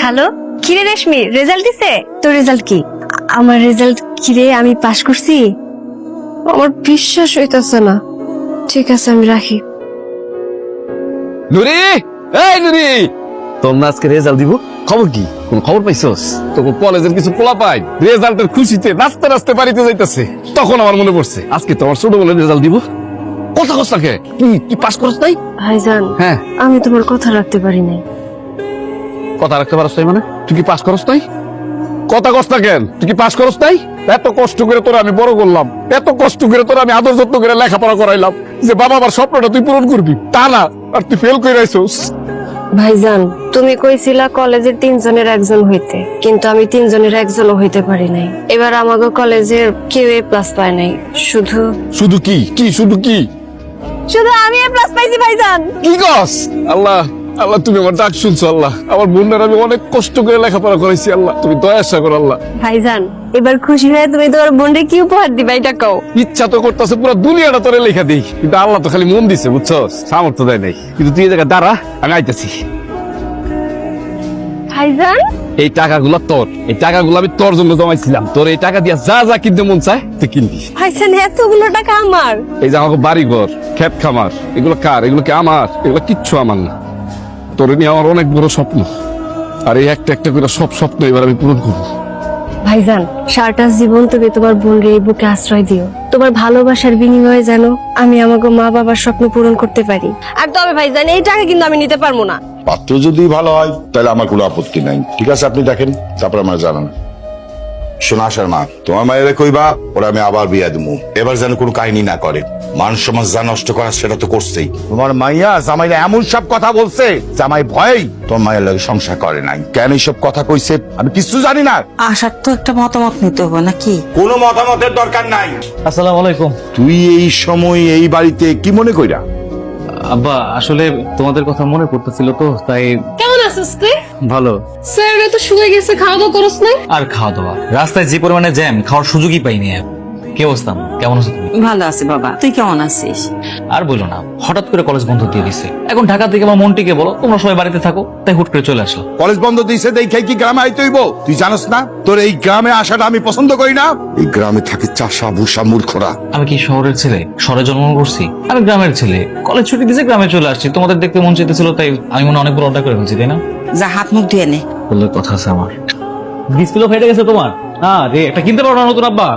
Hello, কিরে রেশমি, result দিছে? তোর রেজাল্ট কি? আমার রেজাল্ট কিরে, আমি পাশ করছি। আমার বিশ্বাস হইতাছে না। ঠিক আছে, আমি রাখি। নুরি, এই নুরি, তোর না আজকে রেজাল্ট দিব, খবর কি? কোন খবর পাইছস? তোকে কলেজের কিছু পোলা পাই রেজাল্টের খুশিতে নাচতে নাচতে বাড়িতে যাইতেছে। তখন আমার মনে পড়ছে আজকে তো আমার ছোট বোনের রেজাল্ট দিব। কথা কস না কে? কি পাস করছ নাই? ভাইজান, হ্যাঁ, আমি তোমার কথা রাখতে পারি নাই। কথা রাখতে পারছ নাই মানে? তুই কি পাস করছ নাই? কথা কস না কেন? তুই কি পাস করছ নাই? এত কষ্ট করে তোরা আমি বড় করলাম, এত কষ্ট করে তোরা আমি আদর যত্ন করে লেখাপড়া করাইলাম, যে বাবা আমার স্বপ্নটা তুই পূরণ করবি, তা না, আর তুই ফেল করে আইছস। ভাইজান, তুমি কইছিলা কলেজের 3 জনের একজন হইতে, কিন্তু আমি 3 জনের একজনও হইতে পারি নাই। এবার আমাকে কলেজের কেউ A+ পায় নাই, শুধু শুধু কি কি শুধু কি শুধু আমি A+ পাইছি ভাইজান। কি কস? আল্লাহ আল্লাহ, তুমি আমার ডাক শুনছো আল্লাহ। আমার বোনের আমি অনেক কষ্ট করে লেখাপড়া করেছি আল্লাহ, তুমি দয়া করো আল্লাহ। ভাইজান, এবার খুশি হয়ে তুমি তোমার বোনকে কি উপহার দিবা এটা কও। ইচ্ছা তো করতেছে পুরো দুনিয়াটা তোরে লেখা দিই, কিন্তু আল্লাহ তো খালি মন দিছে, বুঝছস, সামর্থ্য দেয় নাই। কিন্তু তুই এই জায়গায় দাঁড়া, আমি আইতাছি। ভাইজান, এই টাকাগুলো তোর, এই টাকাগুলো আমি তোর জন্য জমাইছিলাম। তোর এই টাকা দিয়া যা যা কিনতে মন চায় তুই কিনবি। ভাইজান, এতগুলো টাকা আমার? এই যে আমাকে বাড়ি ঘর, ক্ষেত খামার, এগুলো কার? এগুলো কি আমার? এগুলো কিচ্ছু আমার না। তোর নিয়ে আমার অনেক বড় স্বপ্ন, আর এই একটা একটা করে সব স্বপ্ন এবার আমি পূরণ করবো। ভাইজান, সারাটা জীবন তুমি তোমার বোনকে এই বুকে আশ্রয় দিও। তোমার ভালোবাসার বিনিময়ে যেন আমি আমাকে মা বাবার স্বপ্ন পূরণ করতে পারি। আর তবে ভাইজান, এই টাকা কিন্তু আমি নিতে পারবো না। পাত্র যদি ভালো হয় তাহলে আমার কোনো আপত্তি নাই। ঠিক আছে, আপনি দেখেন, তারপর আমার জানান। শোনা আসার মা, তোমার মায়ের কইবা ওরা আমি আবার বিয়া দেবো, এবার যেন কোনো কাহিনী না করে। মান সমাজ যা নষ্ট করার সেটা তো করছেই। তোমার মাইয়া জামাইরা এমন সব কথা বলছে, জামাই ভয়েই তোমার মায়ের লাগে সংসার করে নাই। কেন এইসব কথা কইছে আমি কিছু জানি না। আসার তো একটা মতামত নিতে হবে নাকি? কোনো মতামতের দরকার নাই। আসসালামু আলাইকুম। তুই এই সময় এই বাড়িতে কি মনে কইরা? আব্বা, আসলে তোমাদের কথা মনে পড়তেছিল তো, তাই। কেমন আছিস তুই? ভালো। স্যার তো শুয়ে গেছে, খাওয়া দাওয়া করছ না? আর খাওয়া দাওয়া, রাস্তায় যে পরিমাণে জ্যাম, খাওয়ার সুযোগই পাইনি। কি অবস্থা? কেমন আছো তুমি? ভালো আছি বাবা, তুই কেমন আছিস? আর বলো না, হঠাৎ করে কলেজ বন্ধ দিয়ে দিছে। এখন ঢাকা থেকে আমার মনটিকে বলো তোমরা সবাই বাড়িতে থাকো, তাই হুট করে চলে আসলো। কলেজ বন্ধ দিয়েছে দেখে কি গ্রামে আইতে হইব? তুই জানোস না তোর এই গ্রামে আসাটা আমি পছন্দ করি না। এই গ্রামে থাকে চাষা ভুষা মূর্খরা। আমি কি শহরের ছেলে? শহরে জন্মগ্রহণ করছি? আমি গ্রামের ছেলে, কলেজ ছুটি দিয়েছে গ্রামে চলে আসছি। তোমাদের দেখতে মন চাইতেছিল, তাই আমি মনে অনেক বড় অর্ডার করে ফেলছি, তাই না? যা হাত মুখ ধুয়ে নে। বললে কথা আছে আমার। ডিসপ্লে ফেটে গেছে তোমার? রে একটা কিনতে পারো না নতুন আব্বা?